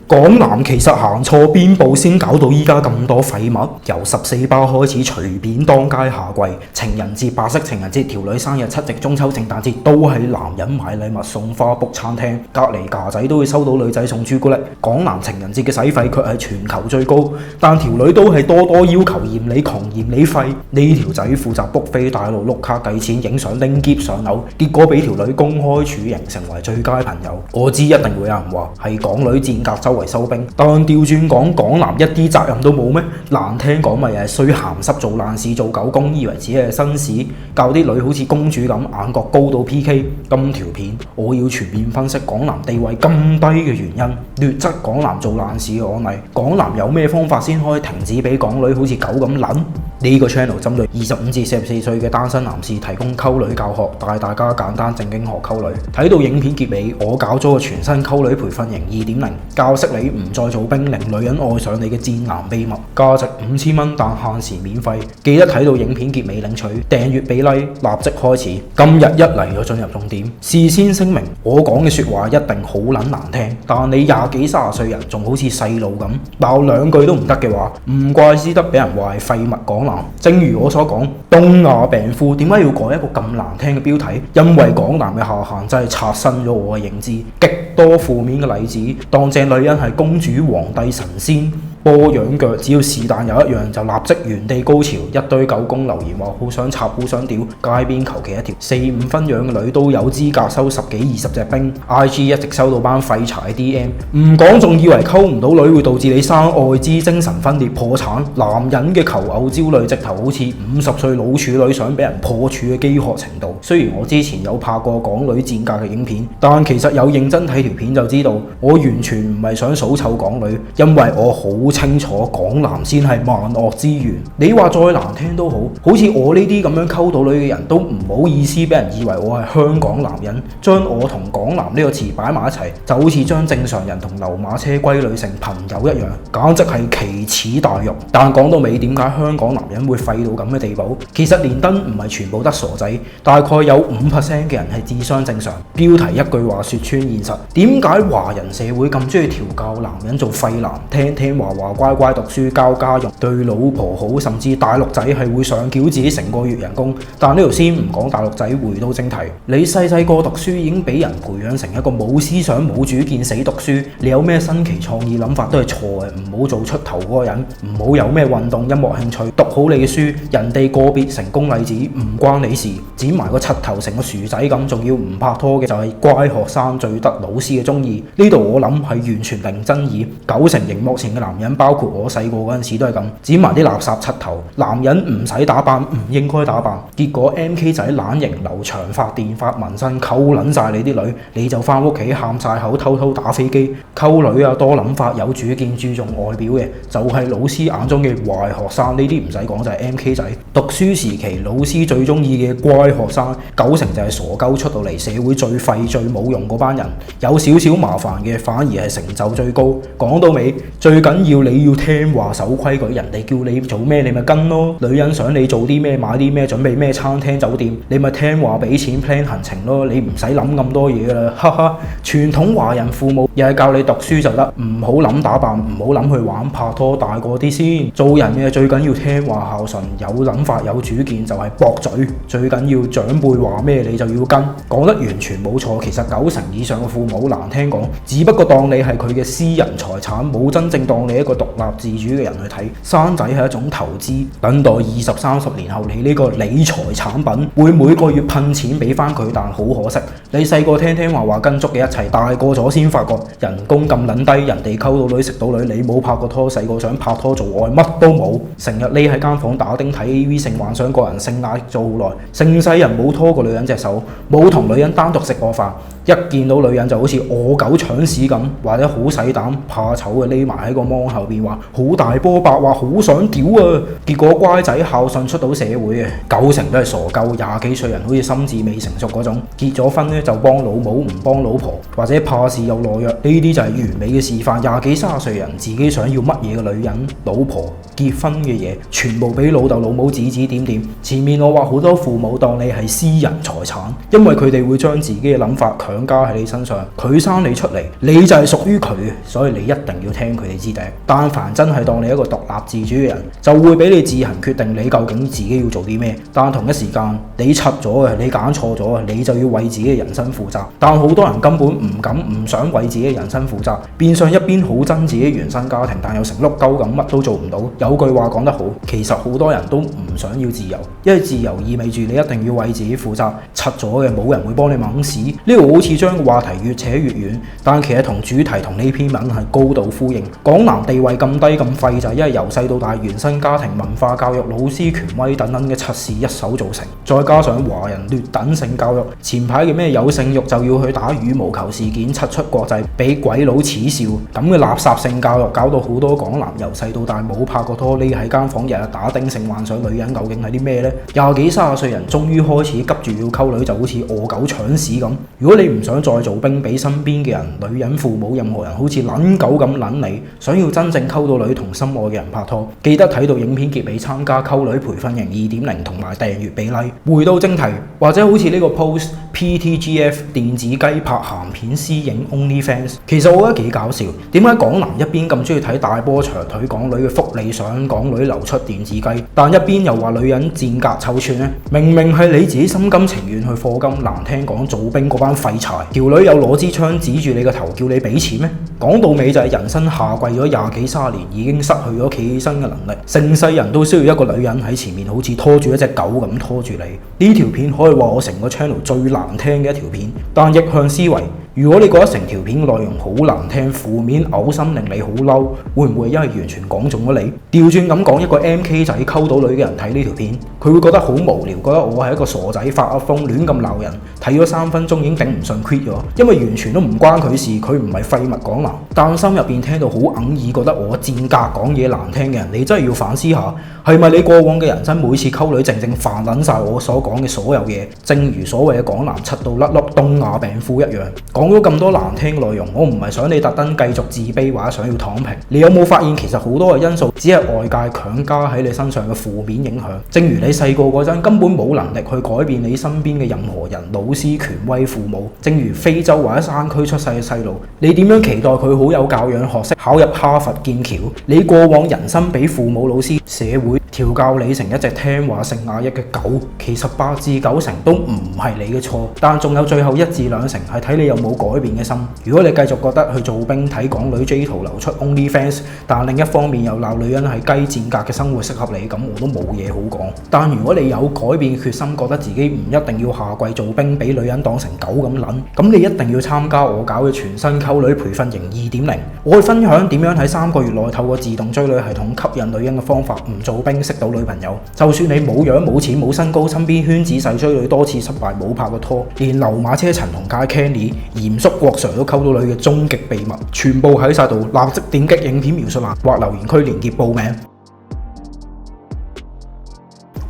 港男其實行錯邊步先搞到依家咁多廢物？由14包開始隨便當街下跪，情人節、白色情人節、條女生日、7夕、中秋、聖誕節都係男人買禮物送花 book 餐廳，隔離架仔都會收到女仔送朱古力。港男情人節嘅使費卻係全球最高，但條女都係多多要求嫌你窮嫌你廢。呢條仔負責 book 飛大陸碌卡計錢影相拎篋上樓，結果俾條女公開處刑，成為最佳朋友。我知一定會有人話係港女賤格周圍收兵，但調轉講，港男一啲責任都冇咩？難聽講咪係衰鹹濕做爛事做狗公，以為自己係紳士，教啲女好似公主咁眼角高到 PK。今條片我要全面分析港男地位咁低嘅原因，劣質港男做爛事嘅案例，港男有咩方法先可以停止俾港女好似狗咁撚？呢個 channel 針對25至44歲嘅單身男士提供溝女教學，帶大家簡單正經學溝女。睇到影片結尾，我搞咗個全新溝女培訓營 2.0， 教識你唔再做兵，令女人愛上你嘅賤男秘密，價值5000蚊，但限時免費。記得睇到影片結尾領取，訂閱俾 like， 立即開始。今日一嚟就進入重點，事先聲明，我講嘅說話一定好撚難聽，但你20幾30歲人仲好似細路咁，鬧兩句都唔得嘅話，唔怪之得俾人話係廢物港男。正如我所講，東亞病夫點解要改一個咁難聽嘅標題？因為港男嘅下限真係刷新咗我嘅認知，極多負面嘅例子，當正女人係公主、皇帝、神仙。波樣腳，只要是但有一樣就立即原地高潮。一堆狗公留言話好想插好想屌，街邊求其一條4、5分樣嘅女都有資格收10幾20隻兵。IG 一直收到班廢柴 DM， 唔講仲以為溝唔到女會導致你生愛滋、精神分裂、破產。男人嘅求偶焦慮直頭好似50歲老處女想俾人破處嘅飢渴程度。雖然我之前有拍過港女賤格嘅影片，但其實有認真睇條片就知道，我完全唔係想數臭港女，因為我好清楚港男先係萬惡之源。你話再難聽都好，好似我呢啲咁樣溝到女嘅人都唔好意思俾人以為我係香港男人，將我同港男呢個詞擺埋一齊，就好似將正常人同流馬車歸類成朋友一樣，簡直係奇恥大辱。但講到尾，點解香港男人會廢到咁嘅地步？其實連登唔係全部得傻仔，大概有5% 嘅人係智商正常。標題一句話說穿現實，點解華人社會咁中意調教男人做廢男？聽聽話話乖乖讀書交家用，對老婆好，甚至大陸仔係會上繳自己成個月人工。但呢度先唔講大陸仔，回到正題，你細個讀書已經俾人培養成一個冇思想冇主見死讀書，你有咩新奇創意諗法都係錯嘅。唔好做出頭嗰個人，唔好有咩運動音樂興趣，讀好你嘅書，人哋個別成功例子唔關你事，剪埋個柒頭成個薯仔咁，仲要唔拍拖嘅就係乖學生，最得老師嘅中意。呢度我諗係完全零爭議，90%熒幕前嘅男人，包括我細個嗰陣時都係咁，剪埋啲垃圾柒頭。男人唔使打扮，唔應該打扮，結果 MK 仔懶型留長髮電髮紋身溝撚晒你啲女，你就翻屋企喊晒口，偷偷打飛機。溝女啊，多諗法，有主見，注重外表嘅就係老師眼中嘅壞學生。呢啲唔使講就係 MK 仔。讀書時期老師最中意嘅乖學生，90%就係傻鳩出到嚟社會最廢最冇用嗰班人。有少少麻煩嘅反而係成就最高。講到尾，最緊要你要聽話守規矩，人哋叫你做咩你咪跟咯。女人想你做啲咩買啲咩準備咩餐廳酒店，你咪聽話俾錢 plan 行程咯。你唔使諗咁多嘢噶啦，哈哈。傳統華人父母又係教你讀書就得，唔好諗打扮，唔好諗去玩拍拖，大個啲先。做人嘅最緊要聽話孝順，有諗法有主見就係駁嘴。最緊要長輩話咩你就要跟，講得完全冇錯。其實90%以上嘅父母難聽講，只不過當你係佢嘅私人財產，冇真正當你一個獨立自主嘅人去睇。生仔係一種投資，等待20、30年後你呢個理財產品會每個月噴錢俾翻佢，但好可惜，你細個聽聽話跟足嘅一切，大個咗先發覺人工咁撚低，人哋溝到女食到女，你冇拍過拖，細個想拍拖做愛乜都冇，成日匿喺間房打丁睇 AV， 性幻想個人性壓抑咗好耐，成世人冇拖過女人隻手，冇同女人單獨食過飯，一見到女人就好似餓狗搶屎咁，或者好細膽怕醜嘅匿埋喺個芒後後邊話好大波白話好想屌啊，結果乖仔孝順出到社會嘅90%都係傻鳩，20幾歲人好似心智未成熟嗰種，結咗婚咧就幫老母唔幫老婆，或者怕事又懦弱，呢啲就係完美嘅示範。20幾30歲人自己想要乜嘢嘅女人、老婆、結婚嘅嘢，全部俾老豆老母指指點點。前面我話好多父母當你係私人財產，因為佢哋會將自己嘅諗法強加喺你身上，佢生你出嚟，你就係屬於佢，所以你一定要聽佢哋支笛。但凡真係當你一個獨立自主嘅人，就會俾你自行決定你究竟自己要做啲咩。但同一時間，你柒咗嘅，你揀錯咗嘅，你就要為自己嘅人生負責。但好多人根本唔敢、唔想為自己嘅人生負責，變相一邊好憎自己原生家庭，但又成碌鳩咁乜都做唔到。有句話講得好，其實好多人都唔想要自由，因為自由意味住你一定要為自己負責。柒咗嘅冇人會幫你掹屎。呢度好似將個話題越扯越遠，但其實同主題同呢篇文係高度呼應。港男地位咁低咁廢就係因為由細到大原生家庭、文化教育、老師權威等等嘅測試一手造成，再加上華人劣等性教育，前排嘅咩有性慾就要去打羽毛球事件柒出國際，俾鬼佬恥笑，咁嘅垃圾性教育搞到好多港男由細到大冇拍過拖，匿喺間房日日打丁性幻想女人究竟係啲咩呢？20幾30歲人終於開始急住要溝女，就好似餓狗搶屎咁。如果你唔想再做兵俾身邊嘅人、女人、父母、任何人好似撚狗咁撚你，想要真正溝到女同心愛嘅人拍拖，記得睇到影片結尾參加溝女培訓營 2.0 同埋訂閱比例。回到正題，或者好似呢個 post PTGF 電子雞拍鹹片私影 OnlyFans， 其實我覺得幾搞笑。點解港男一邊咁中意睇大波長腿港女嘅福利相、港女流出電子雞，但一邊又話女人賤格臭串呢？明明係你自己心甘情願去課金，難聽講做兵嗰班廢柴，條女有攞支槍指住你個頭叫你俾錢咩？講到尾就係人生下跪咗20幾30年，已經失去咗企起身嘅能力，成世人都需要一個女人喺前面好似拖住一隻狗咁拖住你。呢條片可以話我成個 channel 最難聽嘅一條片，但逆向思維，如果你覺得成條片內容好難聽、負面、嘔心，令你好嬲，會唔會因為完全講中咗你？調轉咁講，一個 MK 仔溝到女嘅人睇呢條片，佢會覺得好無聊，覺得我係一個傻仔發噏風亂咁鬧人，睇咗3分鐘已經頂唔順 quit 咗，因為完全都唔關佢事，佢唔係廢物港男。但心入邊聽到好哽耳，覺得我賤格講嘢難聽嘅人，你真係要反思下，係咪你過往嘅人生每次溝女正犯撚晒我所講嘅所有嘢？正如所謂嘅港男柒到甩粒東亞病夫一樣，講咗咁多難聽內容，我唔係想你特登繼續自卑或者想要躺平。你有冇發現其實好多嘅因素只係外界強加喺你身上嘅負面影響？正如你細個嗰陣根本冇能力去改變你身邊嘅任何人、老師、權威、父母。正如非洲或者山區出世嘅細路，你點樣期待佢好有教養學識考入哈佛劍橋？你過往人生俾父母、老師、社會調教你成一隻聽話性壓抑嘅狗，其實8至9成都唔係你嘅錯，但仲有最後1至2成係睇你有冇改變嘅心。如果你繼續覺得去做兵睇港女 J 圖流出 OnlyFans， 但另一方面又鬧女人係雞賤格嘅生活適合你，咁我都冇嘢好講。但如果你有改變決心，覺得自己唔一定要下跪做兵俾女人當成狗咁撚，咁你一定要參加我搞嘅全新溝女培訓營 2.0， 我會分享點樣喺3個月內透過自動追女系統吸引女人嘅方法，唔做兵識到女朋友。就算你冇樣冇錢冇身高，身邊圈子細追女多次失敗冇拍過拖，連流馬車陳同佳 Kenny 嚴肅郭 Sir 都溝到女嘅終極秘密，全部喺晒度，立即點擊影片描述欄或留言區連結報名。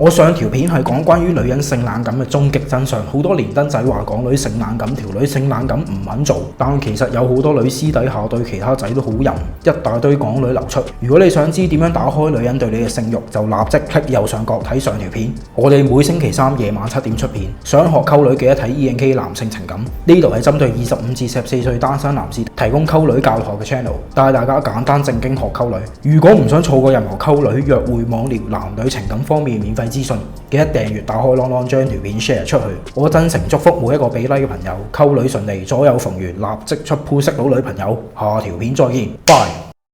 我上條片係講關於女人性冷感嘅終極真相，好多連登仔話港女性冷感，條女性冷感唔肯做，但其實有好多女私底下對其他仔都好淫，一大堆港女流出。如果你想知點樣打開女人對你嘅性慾，就立即 click 右上角睇上條片。我哋每星期3夜晚7點出片，想學溝女記得睇 ENK 男性情感，呢度係針對25至14歲單身男士提供溝女教學嘅 channel， 帶大家簡單正經學溝女。如果唔想錯過任何溝女、約會、網聊、男女情感方面免費資訊，記得訂閱、打開啷啷將條片 share 出去。我真誠祝福每一個俾 like 嘅朋友，溝女順利，左右逢源，立即出鋪識到女朋友。下條片再見，拜。